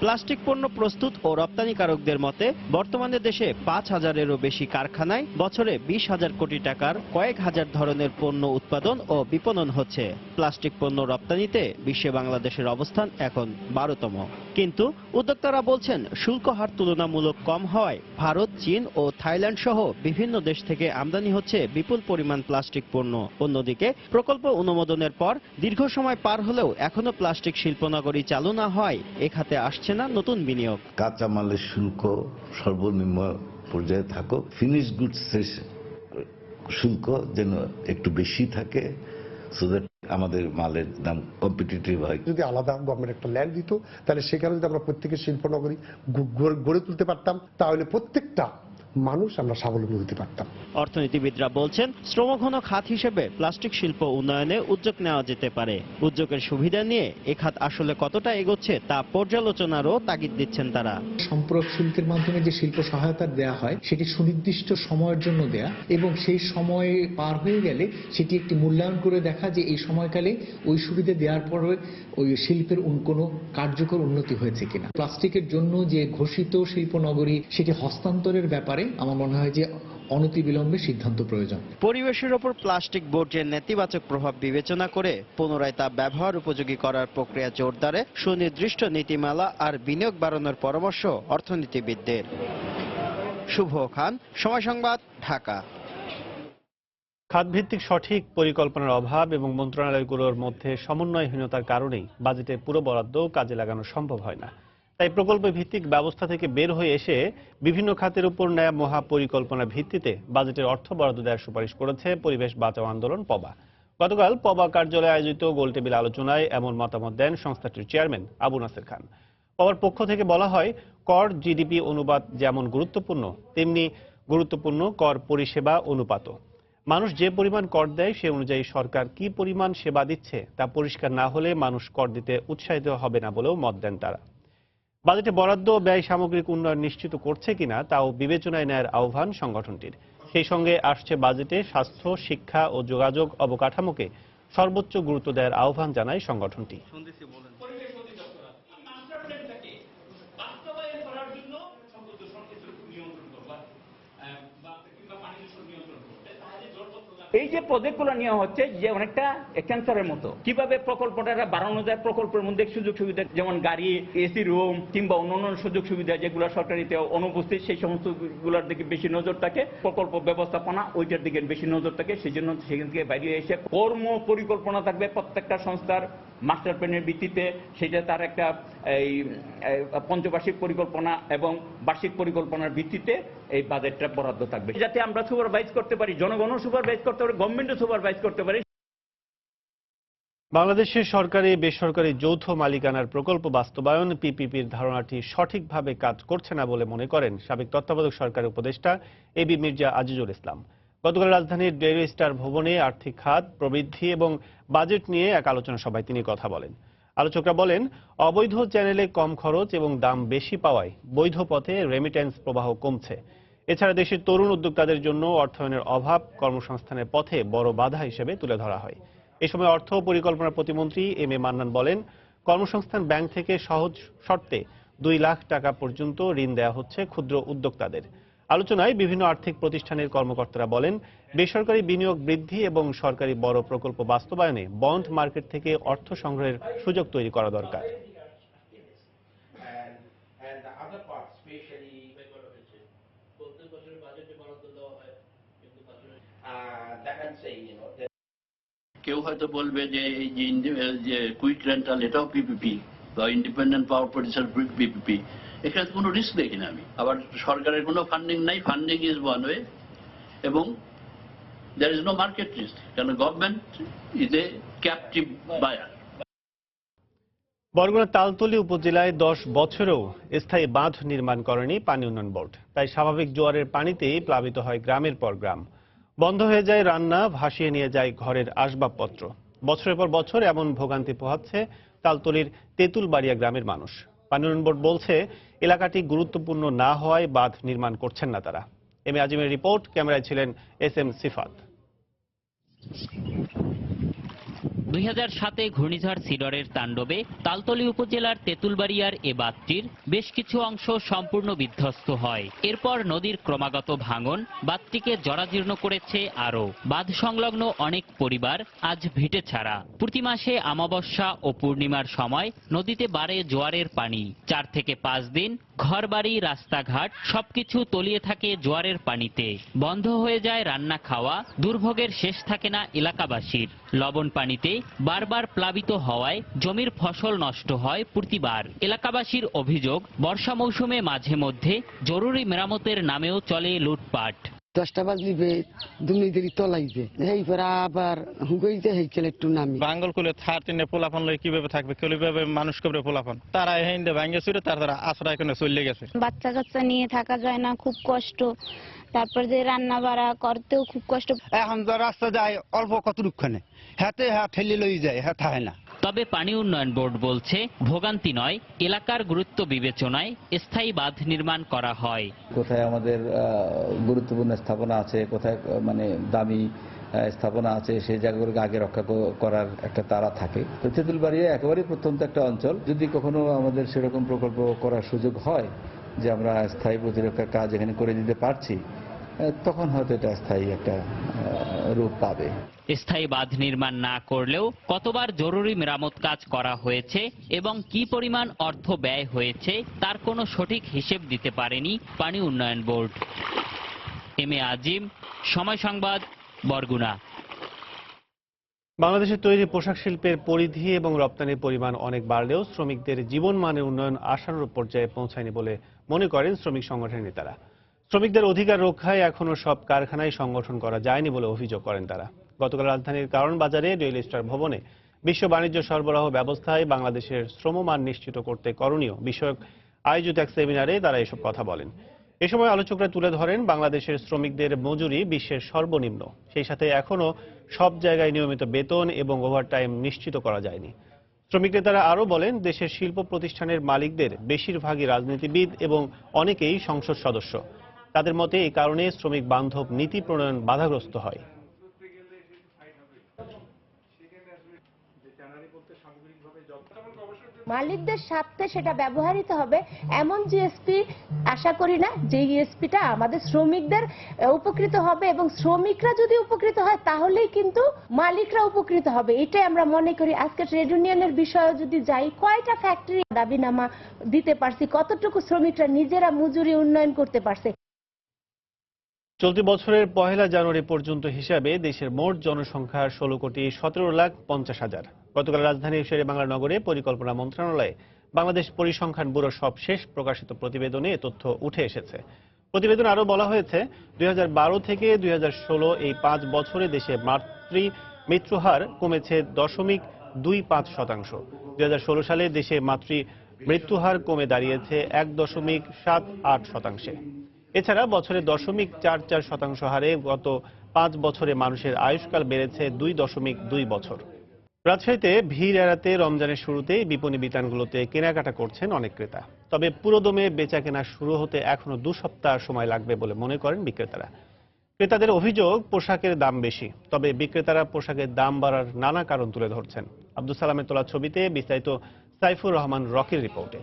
প্লাস্টিক পণ্য প্রস্তুত ও রপ্তানিকারকদের মতে বর্তমানে দেশে 5,000-এরও বেশি কারখানায় বছরে 20,000 কোটি টাকার কয়েক হাজার ধরনের পণ্য উৎপাদন ও বিপণন হচ্ছে। প্লাস্টিক পণ্য রপ্তানিতে বিশ্বে বাংলাদেশের অবস্থান এখন 12তম। কিন্তু উদ্যোক্তারা বলছেন শুল্ক হার তুলনামূলক কম হওয়ায় ভারত, চীন ও থাইল্যান্ড সহ বিভিন্ন দেশ থেকে আমদানি হচ্ছে বিপুল পরিমাণ প্লাস্টিক পণ্য। অন্যদিকে প্রকল্প অনুমোদনের পর দীর্ঘ সময় পার হলেও এখনো প্লাস্টিক শিল্পনগরী চালু না হয় এ খাতে আসছে না নতুন বিনিয়োগ। কাঁচামালের শুল্ক সর্বনিম্ন পর্যায়ে থাকুক, ফিনিশ গুডসের শুল্ক যেন একটু বেশি থাকে, সো দ্যাট আমাদের মালের দাম কম্পিটিটিভ হয়। যদি আলাদা গভর্নমেন্ট একটা ল্যান্ড দিত, তাহলে সেখানে যদি আমরা প্রত্যেকের শিল্পনগরী গড়ে তুলতে পারতাম, তাহলে প্রত্যেকটা মানুষ আমরা স্বাবলম্বী হতে পারতাম। অর্থনীতিবিদরা বলছেন, শ্রমঘন খাত হিসেবে প্লাস্টিক শিল্প উন্নয়নে উদ্যোগ নেওয়া যেতে পারে। উদ্যোগের সুবিধা নিয়ে এ খাত আসলে কতটা এগোচ্ছে তা পর্যালোচনারও তাগিদ দিচ্ছেন তারা। সম্পূরক শুল্কের মাধ্যমে যে শিল্প সহায়তা দেওয়া হয় সেটি সুনির্দিষ্ট সময়ের জন্য দেয়া, এবং সেই সময় পার হয়ে গেলে সেটি একটি মূল্যায়ন করে দেখা যে এই সময়কালে ওই সুবিধা দেওয়ার পরে ওই শিল্পের কোনো কার্যকর উন্নতি হয়েছে কিনা। প্লাস্টিকের জন্য যে ঘোষিত শিল্প নগরী সেটি হস্তান্তরের ব্যাপারে আমার মনে হয় যে অনতিবিলম্বে সিদ্ধান্ত প্রয়োজন। পরিবেশের ওপর প্লাস্টিক বর্জ্যের নেতিবাচক প্রভাব বিবেচনা করে পুনরায় তা ব্যবহার উপযোগী করার প্রক্রিয়া জোরদারে সুনির্দিষ্ট নীতিমালা আর বিনিয়োগ বাড়ানোর পরামর্শ অর্থনীতিবিদদের। শুভ খান, সময় সংবাদ, ঢাকা। খাতভিত্তিক সঠিক পরিকল্পনার অভাব এবং মন্ত্রণালয়গুলোর মধ্যে সমন্বয়হীনতার কারণেই বাজেটের পুরো বরাদ্দ কাজে লাগানো সম্ভব হয় না। তাই প্রকল্প ভিত্তিক ব্যবস্থা থেকে বের হয়ে এসে বিভিন্ন খাতের উপর নেয়া মহাপরিকল্পনা ভিত্তিতে বাজেটের অর্থ বরাদ্দ দেওয়ার সুপারিশ করেছে পরিবেশ বাঁচাও আন্দোলন পবা। গতকাল পবা কার্যালয়ে আয়োজিত গোলটেবিল আলোচনায় এমন মতামত দেন সংস্থাটির চেয়ারম্যান আবু নাসের খান। পবার পক্ষ থেকে বলা হয়, কর জিডিপি অনুপাত যেমন গুরুত্বপূর্ণ, তেমনি গুরুত্বপূর্ণ কর পরিষেবা অনুপাতও। মানুষ যে পরিমাণ কর দেয় সে অনুযায়ী সরকার কি পরিমাণ সেবা দিচ্ছে তা পরিষ্কার না হলে মানুষ কর দিতে উৎসাহিত হবে না বলেও মত দেন তারা। বাজেটে বরাদ্দ ব্যয় সামগ্রিক উন্নয়ন নিশ্চিত করছে কিনা তাও বিবেচনায় নেয়ার আহ্বান সংগঠনটির। সেই সঙ্গে আসছে বাজেটে স্বাস্থ্য, শিক্ষা ও যোগাযোগ অবকাঠামোকে সর্বোচ্চ গুরুত্ব দেওয়ার আহ্বান জানায় সংগঠনটি। এই যে প্রজেক্টগুলো নেওয়া হচ্ছে যে অনেকটা ক্যান্সারের মতো, কিভাবে প্রকল্পটা বাড়ানো যায়, প্রকল্পের মধ্যে সুযোগ সুবিধা যেমন গাড়ি, এসি রুম কিংবা অন্যান্য সুযোগ সুবিধা যেগুলো সরকারিতে অনুপস্থিত সেই সমস্ত গুলোর দিকে বেশি নজর থাকে, প্রকল্প ব্যবস্থাপনা ওইটার দিকে বেশি নজর থাকে। সেই জন্য সেখান থেকে বাইরে এসে কর্ম পরিকল্পনা থাকবে প্রত্যেকটা সংস্থার মাস্টার প্ল্যানের ভিত্তিতে, সেটা তার একটা এই পঞ্চবার্ষিক পরিকল্পনা এবং বার্ষিক পরিকল্পনার ভিত্তিতে এই বাজেটটা বরাদ্দ থাকবে, যাতে আমরা সুপারভাইজ করতে পারি, জনগণও সুপারভাইজ করতে পারি, গভর্নমেন্টও সুপারভাইজ করতে পারি। বাংলাদেশের সরকারি বেসরকারি যৌথ মালিকানার প্রকল্প বাস্তবায়ন পিপিপির ধারণাটি সঠিকভাবে কাজ করছে না বলে মনে করেন সাবেক তত্ত্বাবধায়ক সরকারের উপদেষ্টা এবি মির্জা আজিজুল ইসলাম। গতকাল রাজধানীর ডেইলি স্টার ভবনে আর্থিক খাত, প্রবৃদ্ধি এবং বাজেট নিয়ে এক আলোচনা সভায় তিনি কথা বলেন। আলোচকরা বলেন, অবৈধ চ্যানেলে কম খরচ এবং দাম বেশি পাওয়ায় বৈধ পথে রেমিটেন্স প্রবাহ কমছে। এছাড়া দেশের তরুণ উদ্যোক্তাদের জন্য অর্থায়নের অভাব কর্মসংস্থানের পথে বড় বাধা হিসেবে তুলে ধরা হয়। এ সময় অর্থ ও পরিকল্পনা প্রতিমন্ত্রী এম এ মান্নান বলেন, কর্মসংস্থান ব্যাংক থেকে সহজ শর্তে 2 লাখ টাকা পর্যন্ত ঋণ দেওয়া হচ্ছে ক্ষুদ্র উদ্যোক্তাদের। আলোচনায় বিভিন্ন আর্থিক প্রতিষ্ঠানের কর্মকর্তারা বলেন, বেসরকারি বিনিয়োগ বৃদ্ধি এবং সরকারি বড় প্রকল্প বাস্তবায়নে বন্ড মার্কেট থেকে অর্থ সংগ্রহের সুযোগ তৈরি করা দরকার। কেউ হয়তো বলবে যে এই যে কুইক রেন্টাল এটাও পিপিপি বা ইন্ডিপেন্ডেন্ট পাওয়ার প্রডিউসার পিপিপি, এখানে কোনো রিস্ক দেখি না আমি। আবার সরকারের কোনো ফান্ডিং নাই, ফান্ডিং ইজ ওয়ান ওয়ে, এবং there is no market risk, কারণ government is a captive buyer. বরগুনার তালতলী উপজেলায় 10 বছরেও স্থায়ী বাঁধ নির্মাণ করেনি পানি উন্নয়ন বোর্ড। তাই স্বাভাবিক জোয়ারের পানিতেই প্লাবিত হয় গ্রামের পর গ্রাম। বন্ধ হয়ে যায় রান্না, ভাসিয়ে নিয়ে যায় ঘরের আসবাবপত্র। বছরের পর বছর এমন ভোগান্তি পোহাচ্ছে তালতলীর তেঁতুলবাড়িয়া গ্রামের মানুষ। পানি উন্নয়ন বোর্ড বলছে, এলাকাটি গুরুত্বপূর্ণ না হওয়ায় বাঁধ নির্মাণ করছেন না তারা। এম এ আজিমের রিপোর্ট, ক্যামেরায় ছিলেন এস এম সিফাত। 2007-এ ঘূর্ণিঝড় সিডরের তাণ্ডবে তালতলী উপজেলার তেঁতুলবাড়িয়ার এ বাঁধটির বেশ কিছু অংশ সম্পূর্ণ বিধ্বস্ত হয়। এরপর নদীর ক্রমাগত ভাঙন বাঁধটিকে জরাজীর্ণ করেছে আরও। বাঁধ সংলগ্ন অনেক পরিবার আজ ভিটে ছাড়া। প্রতি মাসে অমাবস্যা ও পূর্ণিমার সময় নদীতে বাড়ে জোয়ারের পানি। 4 থেকে 5 দিন ঘরবাড়ি, রাস্তাঘাট সবকিছু তলিয়ে থাকে জোয়ারের পানিতে। বন্ধ হয়ে যায় রান্না খাওয়া, দুর্ভোগের শেষ থাকে না এলাকাবাসীর। লবণ পানিতে বারবার প্লাবিত হওয়ায় জমির ফসল নষ্ট হয় প্রতিবার। এলাকাবাসীর অভিযোগ, বর্ষা মৌসুমে মাঝে মধ্যে জরুরি মেরামতের নামেও চলে লুটপাট। 10টা বাজলিবে দুর্নীতির তলাইবে এইবার আবার হুগইতে হেইকেল একটু নামি বাঙ্গল কুলে থার টিনে পোলাপান লই কিভাবে থাকবে কিভাবে মানুষ করবে পোলাপান তারা হেন্দে ভাঙ্গে চুরে তারা আশ্রয় করে চলে গেছে। বাচ্চা কাচ্চা নিয়ে থাকা যায় না, খুব কষ্ট। তারপর যে রান্না বাড়া করতেও খুব কষ্ট। এখন তো রাস্তা যায় অল্প কতটুকখানে হাতে হাত ঠেলে লই যায় হাত হয় না। তবে পানি উন্নয়ন বোর্ড বলছে ভোগান্তি নয়, এলাকার গুরুত্ব বিবেচনায় স্থায়ী বাঁধ নির্মাণ করা হয়। কোথায় আমাদের গুরুত্বপূর্ণ স্থাপনা আছে, কোথায় মানে দামি স্থাপনা আছে, সেই জায়গাগুলোকে আগে রক্ষা করার একটা তাড়া থাকে। তো তেঁতুলবাড়িয়া একেবারেই প্রত্যন্ত একটা অঞ্চল, যদি কখনো আমাদের সেরকম প্রকল্প করার সুযোগ হয় যে আমরা স্থায়ী প্রতিরক্ষার কাজ এখানে করে দিতে পারছি, তখন হয়তো এটা স্থায়ী একটা রূপ পাবে। স্থায়ী বাঁধ নির্মাণ না করলেও কতবার জরুরি মেরামত কাজ করা হয়েছে এবং কি পরিমাণ অর্থ ব্যয় হয়েছে তার কোনো সঠিক হিসেব দিতে পারেনি পানি উন্নয়ন বোর্ড। এম এ আজিম, সময় সংবাদ, বরগুনা। বাংলাদেশের তৈরি পোশাক শিল্পের পরিধি এবং রপ্তানির পরিমাণ অনেক বাড়লেও শ্রমিকদের জীবনমানের উন্নয়ন আশানুরূপ পর্যায়ে পৌঁছায়নি বলে মনে করেন শ্রমিক সংগঠনের নেতারা। শ্রমিকদের অধিকার রক্ষায় এখনও সব কারখানায় সংগঠন করা যায়নি বলে অভিযোগ করেন তারা। গতকাল রাজধানীর কারণ বাজারে ডেইলি স্টার ভবনে বিশ্ব বাণিজ্য সরবরাহ ব্যবস্থায় বাংলাদেশের শ্রমমান নিশ্চিত করতে করণীয় বিষয়ক আয়োজিত এক সেমিনারে তারা এসব কথা বলেন। এ সময় আলোচকরা তুলে ধরেন বাংলাদেশের শ্রমিকদের মজুরি বিশ্বের সর্বনিম্ন, সেই সাথে এখনও সব জায়গায় নিয়মিত বেতন এবং ওভারটাইম নিশ্চিত করা যায়নি। শ্রমিক নেতারা আরও বলেন, দেশের শিল্প প্রতিষ্ঠানের মালিকদের বেশিরভাগই রাজনীতিবিদ এবং অনেকেই সংসদ সদস্য। তাদের মতে এই কারণে শ্রমিক বান্ধব নীতি প্রণয়ন বাধাগ্রস্ত হয়। মালিকদের স্বার্থে সেটা ব্যবহৃত হবে এমন জিএসপি আশা করি না। যে জিএসপিটা আমাদের শ্রমিকদের উপকৃত হবে এবং শ্রমিকরা যদি উপকৃত হয় তাহলেই কিন্তু মালিকরা উপকৃত হবে, এটাই আমরা মনে করি। আজকে ট্রেড ইউনিয়নের বিষয়ে যদি যাই, কয়টা ফ্যাক্টরি দাবিনামা দিতে পারছি, কতটুকু শ্রমিকরা নিজেরা মজুরি উন্নয়ন করতে পারছে। চলতি বছরের 1 জানুয়ারি পর্যন্ত হিসাবে দেশের মোট জনসংখ্যা 16,17,50,000। গতকাল রাজধানীর শেরেবাংলা নগরে পরিকল্পনা মন্ত্রণালয়ে বাংলাদেশ পরিসংখ্যান ব্যুরো সবশেষ প্রকাশিত প্রতিবেদনে এ তথ্য উঠে এসেছে। প্রতিবেদনে আরও বলা হয়েছে, 2012 থেকে 2016 এই 5 বছরে দেশে মৃত্যুহার কমেছে 0.25%। 2016 সালে দেশে মৃত্যুহার কমে দাঁড়িয়েছে 1.78%। এছাড়া বছরে 0.44% হারে গত 5 বছরে মানুষের আয়ুষ্কাল বেড়েছে 2.2 বছর। রাজশাহীতে ভিড় এড়াতে রমজানের শুরুতেই বিপণী বিতানগুলোতে কেনাকাটা করছেন অনেক ক্রেতা। তবে পুরোদমে বেচা কেনা শুরু হতে এখনো 2 সপ্তাহ সময় লাগবে বলে মনে করেন বিক্রেতারা। ক্রেতাদের অভিযোগ, পোশাকের দাম বেশি, তবে বিক্রেতারা পোশাকের দাম বাড়ার নানা কারণ তুলে ধরছেন। আব্দুল সালামের তোলা ছবিতে বিস্তারিত সাইফুর রহমান রকির রিপোর্টে।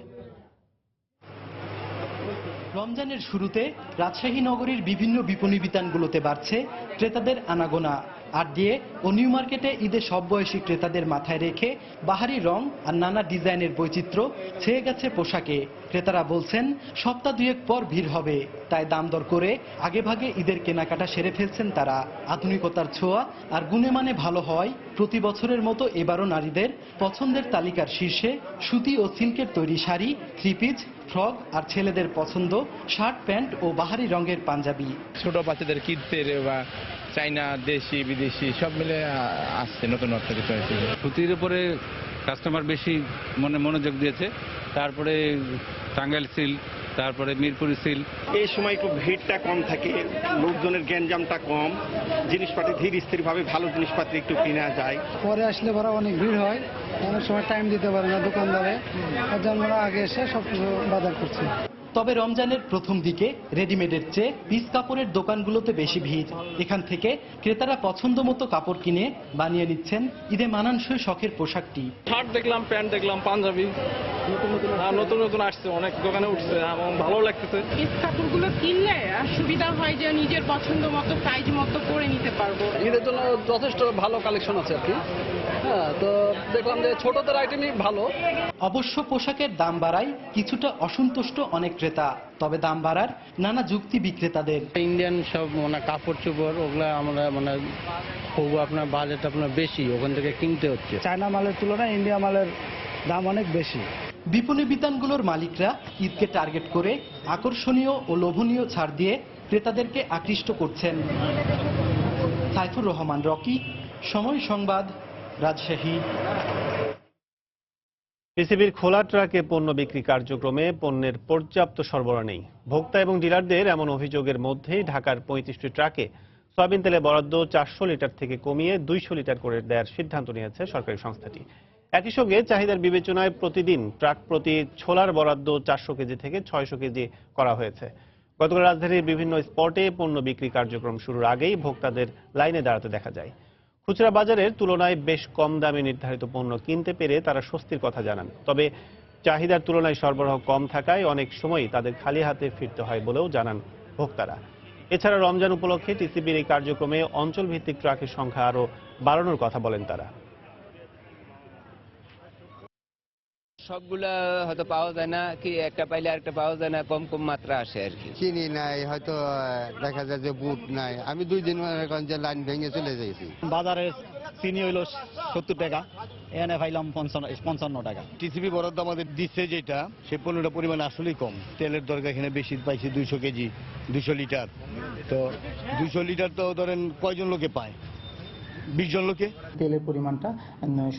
রমজানের শুরুতে রাজশাহী নগরীর বিভিন্ন বিপণী বিতানগুলোতে বাড়ছে ক্রেতাদের আনাগোনা। আরডিএ ও নিউ মার্কেটে ঈদে সব বয়সী ক্রেতাদের মাথায় রেখে বাহারি রং আর নানা ডিজাইনের বৈচিত্র্য ছেয়ে গেছে পোশাকে। ক্রেতারা বলছেন, সপ্তাহ দুয়েক পর ভিড় হবে, তাই দাম দর করে আগেভাগে ঈদের কেনাকাটা সেরে ফেলছেন তারা। আধুনিকতার ছোঁয়া আর গুণে মানে ভালো হওয়ায় প্রতি বছরের মতো এবারও নারীদের পছন্দের তালিকার শীর্ষে সুতি ও সিল্কের তৈরি শাড়ি, থ্রি পিস, ফ্রক আর ছেলেদের পছন্দ শার্ট, প্যান্ট ও বাহারি রঙের পাঞ্জাবি। ছোট বাচ্চাদের কিডসের বা চাইনা, দেশি বিদেশি সব মিলে আসছে, নতুনত্ব কিছু হয়েছে। সুতির উপরে কাস্টমার বেশি মনোযোগ দিয়েছে, তারপরে টাঙ্গাইল সিল্ক, তারপরে মিরপুরি সিল্ক। এই সময় একটু ভিড়টা কম থাকে, লোকজনের গ্যাঞ্জামটা কম, জিনিসপাতি ধীর স্থিরভাবে ভালো জিনিসপাতি একটু কেনা যায়। পরে আসলে ভরা অনেক ভিড় হয়, অনেক সময় টাইম দিতে পারে না দোকানদারে, আমরা আগে এসে সব কিছু বাজার করছি। তবে রমজানের প্রথম দিকে রেডিমেডের চেয়ে পিস কাপড়ের দোকানগুলোতে বেশি ভিড়। এখান থেকে ক্রেতারা পছন্দ মতো কাপড় কিনে বানিয়ে নিচ্ছেন ঈদে মানানসই শখের পোশাকটি। শার্ট দেখলাম, প্যান্ট দেখলাম, পাঞ্জাবি নতুন নতুন আসছে, অনেক দোকানে উঠছে, ভালো লাগতেছে। পিস কাপড়গুলো কিনলে সুবিধা হয় যে নিজের পছন্দ মতো সাইজ মতো করে নিতে পারবো। ঈদের জন্য যথেষ্ট ভালো কালেকশন আছে আর কি। হ্যাঁ, তো দেখলাম যে ছোটদের আইটেমই ভালো। অবশ্য পোশাকের দাম বাড়ায় কিছুটা অসন্তুষ্ট অনেক ক্রেতা, তবে দাম বাড়ার নানা যুক্তি বিক্রেতাদের। ইন্ডিয়ান সব কাপড় চোপড় ওগুলা আমরা আপনার বাজেট আপনার বেশি, ওখান থেকে কিনতে হচ্ছে। চায়না মালের তুলনায় ইন্ডিয়া মালের দাম অনেক বেশি। বিপণী বিতানগুলোর মালিকরা ঈদকে টার্গেট করে আকর্ষণীয় ও লোভনীয় ছাড় দিয়ে ক্রেতাদেরকে আকৃষ্ট করছেন। সাইফুর রহমান রকি, সময় সংবাদ, রাজশাহী। টিসিবির খোলা ট্রাকে পণ্য বিক্রি কার্যক্রমে পণ্যের পর্যাপ্ত সরবরাহ নেই। ভোক্তা এবং ডিলারদের এমন অভিযোগের মধ্যেই ঢাকার 35টি ট্রাকে সয়াবিন তেলে বরাদ্দ 400 লিটার থেকে কমিয়ে 200 লিটার করে দেওয়ার সিদ্ধান্ত নিয়েছে সরকারি সংস্থাটি। একই সঙ্গে চাহিদার বিবেচনায় প্রতিদিন ট্রাক প্রতি ছোলার বরাদ্দ 400 কেজি থেকে 600 কেজি করা হয়েছে। গতকাল রাজধানীর বিভিন্ন স্পটে পণ্য বিক্রি কার্যক্রম শুরুর আগেই ভোক্তাদের লাইনে দাঁড়াতে দেখা যায়। খুচরা বাজারের তুলনায় বেশ কম দামে নির্ধারিত পণ্য কিনতে পেরে তারা স্বস্তির কথা জানান। তবে চাহিদার তুলনায় সরবরাহ কম থাকায় অনেক সময়ই তাদের খালি হাতে ফিরতে হয় বলেও জানান ভোক্তারা। এছাড়া রমজান উপলক্ষে টিসিবির এই কার্যক্রমে অঞ্চলভিত্তিক ট্রাকের সংখ্যা আরও বাড়ানোর কথা বলেন তারা। সবগুলা হয়তো পাওয়া যায় না, কি একটা পাইলে আরেকটা পাওয়া যায় না, কম কম মাত্রা আসে আর কি। চিনি নাই, হয়তো দেখা যায় যে বুট নাই। আমি 2 দিন যে লাইন ভেঙে চলে যাইছি। বাজারে চিনি হইল 70 টাকা, এনে পাইলাম 55 টাকা। টিসিবি বরাদ্দ আমাদের দিচ্ছে যেটা, সেই পণ্যটা পরিমাণ আসলেই কম। তেলের দরকার এখানে বেশি পাইছি 200 কেজি, 200 লিটার। তো 200 লিটার তো ধরেন কয়জন লোকে পায়? 20 জন লোকে। তেলের পরিমাণটা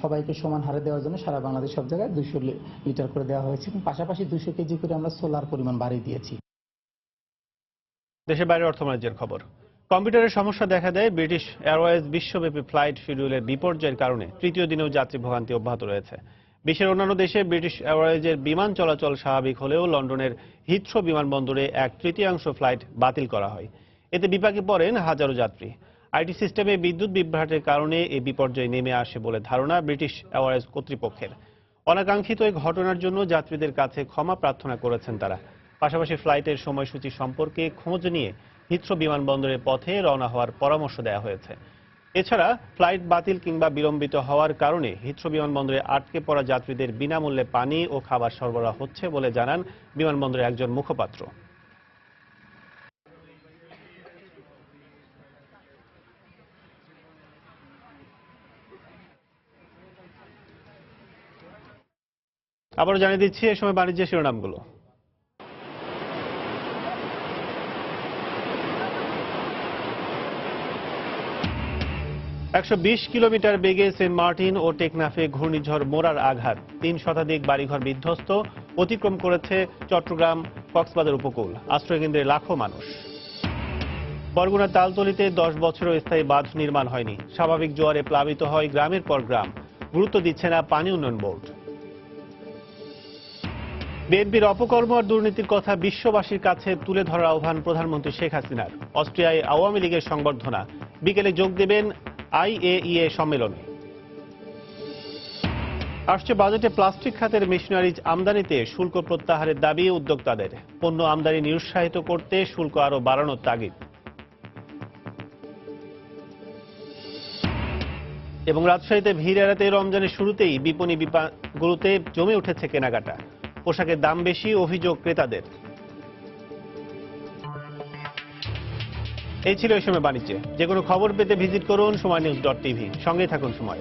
সবাইকে সমান হারে দেওয়ার জন্য সারা বাংলাদেশ সব জায়গায় 200 লিটার করে দেওয়া হয়েছে। পাশাপাশি 200 কেজি করে আমরা সোলার পরিমাণ বাড়িয়ে দিয়েছি। দেশের বাইরে অর্থ বাণিজ্যের খবর। কম্পিউটারের সমস্যা দেখা দেয় ব্রিটিশ এয়ারওয়েজ বিশ্বব্যাপী ফ্লাইট শিডিউলের বিপর্যয়ের কারণে তৃতীয় দিনেও যাত্রী ভোগান্তি অব্যাহত রয়েছে। বিশ্বের অন্যান্য দেশে ব্রিটিশ এয়ারওয়েজের বিমান চলাচল স্বাভাবিক হলেও লন্ডনের হিথ্রো বিমানবন্দরে 1/3 ফ্লাইট বাতিল করা হয়। এতে বিপাকে পড়েন হাজারো যাত্রী। আইটি সিস্টেমে বিদ্যুৎ বিভ্রাটের কারণে এই বিপর্যয় নেমে আসে বলে ধারণা ব্রিটিশ এয়ারওয়েজ কর্তৃপক্ষের। অনাকাঙ্ক্ষিত এই ঘটনার জন্য যাত্রীদের কাছে ক্ষমা প্রার্থনা করেছেন তারা। পাশাপাশি ফ্লাইটের সময়সূচি সম্পর্কে খোঁজ নিয়ে হিথ্রো বিমানবন্দরের পথে রওনা হওয়ার পরামর্শ দেওয়া হয়েছে। এছাড়া ফ্লাইট বাতিল কিংবা বিলম্বিত হওয়ার কারণে হিথ্রো বিমানবন্দরে আটকে পড়া যাত্রীদের বিনামূল্যে পানি ও খাবার সরবরাহ হচ্ছে বলে জানান বিমানবন্দরের একজন মুখপাত্র। আবারও জানিয়ে দিচ্ছি এ সময় বাণিজ্যের শিরোনামগুলো। $120 কিলোমিটার বেগে সেন্ট মার্টিন ও টেকনাফে ঘূর্ণিঝড় মোরার আঘাত, 3 শতাধিক বাড়িঘর বিধ্বস্ত, অতিক্রম করেছে চট্টগ্রাম কক্সবাজার উপকূল, আশ্রয়কেন্দ্রে লাখো মানুষ। বরগুনার তালতলীতে 10 বছরেও স্থায়ী বাঁধ নির্মাণ হয়নি, স্বাভাবিক জোয়ারে প্লাবিত হয় গ্রামের পর গ্রাম, গুরুত্ব দিচ্ছে না পানি উন্নয়ন বোর্ড। বিএনপির অপকর্ম আর দুর্নীতির কথা বিশ্ববাসীর কাছে তুলে ধরার আহ্বান প্রধানমন্ত্রী শেখ হাসিনার। অস্ট্রিয়ায় আওয়ামী লীগের সংবর্ধনা, বিকেলে যোগ দেবেন IAEA সম্মেলনে। আসছে বাজেটে প্লাস্টিক খাতের মেশিনারিজ আমদানিতে শুল্ক প্রত্যাহারের দাবি উদ্যোক্তাদের, পণ্য আমদানি নিরুৎসাহিত করতে শুল্ক আরও বাড়ানোর তাগিদ। এবং রাজশাহীতে ভিড় এড়াতে রমজানের শুরুতেই বিপণীগুলোতে জমে উঠেছে কেনাকাটা, পোশাকের দাম বেশি অভিযোগ ক্রেতাদের। এই ছিল এই সময় বাণিজ্যে। যে কোনো খবর পেতে ভিজিট করুন সময়নিউজ.tv। সঙ্গে থাকুন সময়।